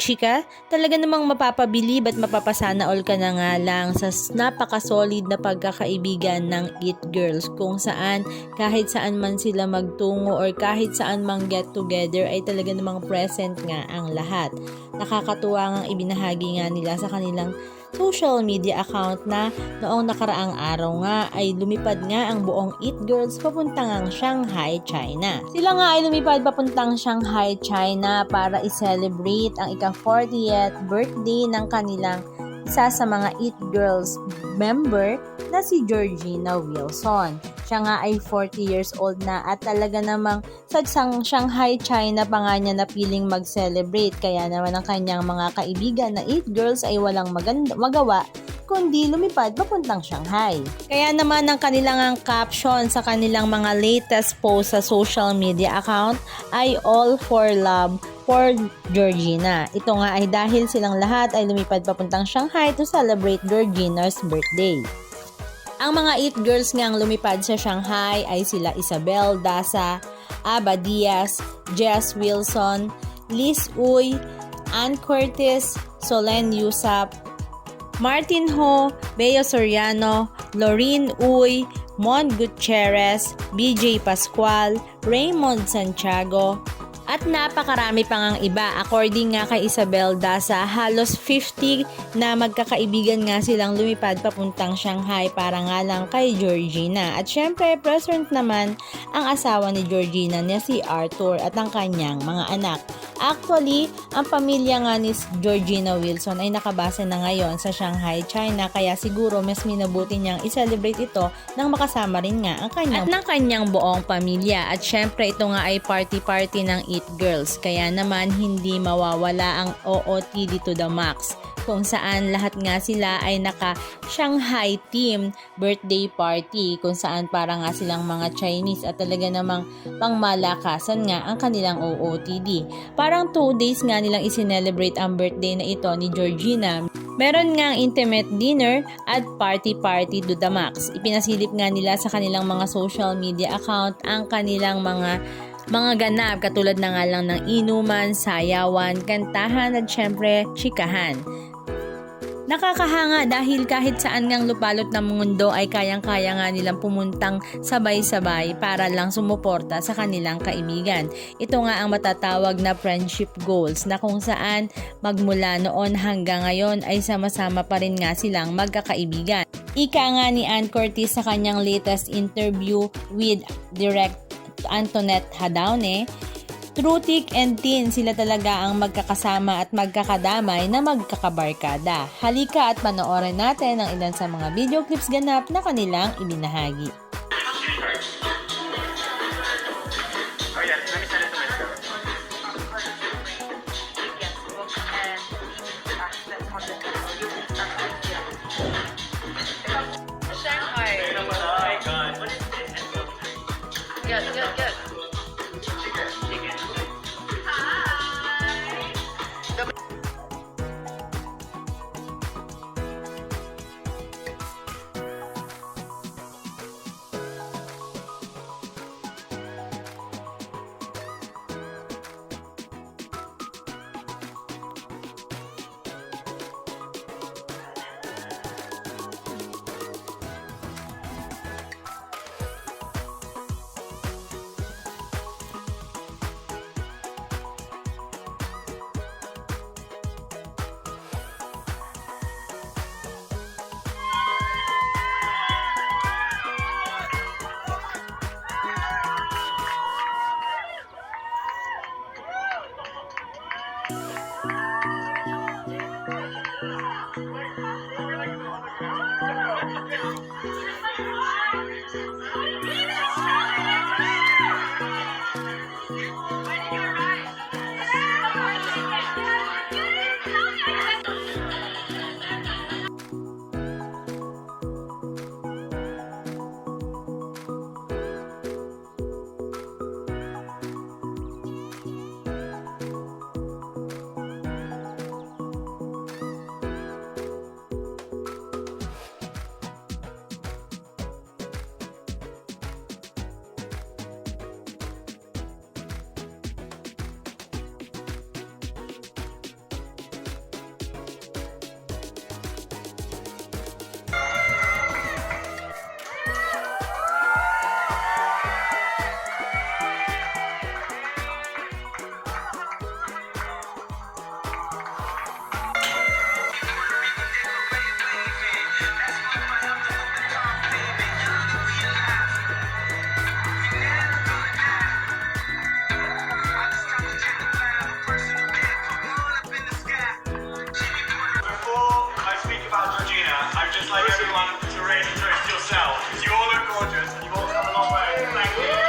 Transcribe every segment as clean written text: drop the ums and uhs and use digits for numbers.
chika, talaga namang mapapabilib at mapapasana all ka na nga lang sa napaka-solid na pagkakaibigan ng It Girls, kung saan kahit saan man sila magtungo or kahit saan mang get together ay talaga namang present nga ang lahat. Nakakatuwa ngang ibinahagi nga nila sa kanilang social media account na noong nakaraang araw nga ay lumipad nga ang buong It Girls papuntang ang Shanghai, China. Sila nga ay lumipad papuntang Shanghai, China para i-celebrate ang ika-40th birthday ng kanilang isa sa mga It Girls member na si Georgina Wilson. Siya nga ay 40 years old na at talaga namang sa Shanghai, China pa nga niya napiling mag-celebrate. Kaya naman ang kanyang mga kaibigan na It Girls ay walang magawa kundi lumipad papuntang Shanghai. Kaya naman ang kanilang caption sa kanilang mga latest post sa social media account ay all for love for Georgina. Ito nga ay dahil silang lahat ay lumipad papuntang Shanghai to celebrate Georgina's birthday. Ang mga It Girls nga ang lumipad sa Shanghai ay sila Isabel Daza, Aba Diaz, Jess Wilson, Liz Uy, Ann Curtis, Solen Yusap, Martin Ho, Beo Soriano, Lorene Uy, Mon Gutierrez, BJ Pascual, Raymond Santiago, at napakarami pang ang iba. According nga kay Isabel Daza, halos 50 na magkakaibigan nga silang lumipad papuntang Shanghai para nga lang kay Georgina. At syempre, present naman ang asawa ni Georgina na si Arthur at ang kanyang mga anak. Actually, ang pamilya nga ni Georgina Wilson ay nakabase na ngayon sa Shanghai, China, kaya siguro mas minabuti niyang i-celebrate ito nang makasama rin nga ang kanyang buong pamilya. At syempre, ito nga ay party-party ng It Girls, kaya naman hindi mawawala ang OOTD to the max, kung saan lahat nga sila ay naka-Shanghai team birthday party, kung saan para nga silang mga Chinese at talaga namang pangmalakasan nga ang kanilang OOTD. Parang 2 days nga nilang isinelebrate ang birthday na ito ni Georgina. Meron nga ang intimate dinner at party to the max. Ipinasilip nga nila sa kanilang mga social media account ang kanilang mga ganap, katulad na nga lang ng inuman, sayawan, kantahan at syempre chikahan. Nakakahanga dahil kahit saan ngang lupalot ng mundo ay kayang-kaya nga nilang pumuntang sabay-sabay para lang sumuporta sa kanilang kaibigan. Ito nga ang matatawag na friendship goals, na kung saan magmula noon hanggang ngayon ay sama-sama pa rin nga silang magkakaibigan. Ika nga ni Ann Curtis sa kanyang latest interview with Direct Antoinette Hadaune, through thick and thin, sila talaga ang magkakasama at magkakadamay na magkakabarkada. Halika at panoorin natin ang ilan sa mga video clips ganap na kanilang ibinahagi. Good. just like everyone to reintroduce yourself. You all look gorgeous and you've all come a long way. Thank you.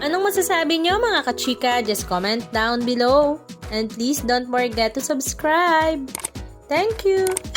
Anong masasabi nyo mga kachika? Just comment down below. And please don't forget to subscribe. Thank you!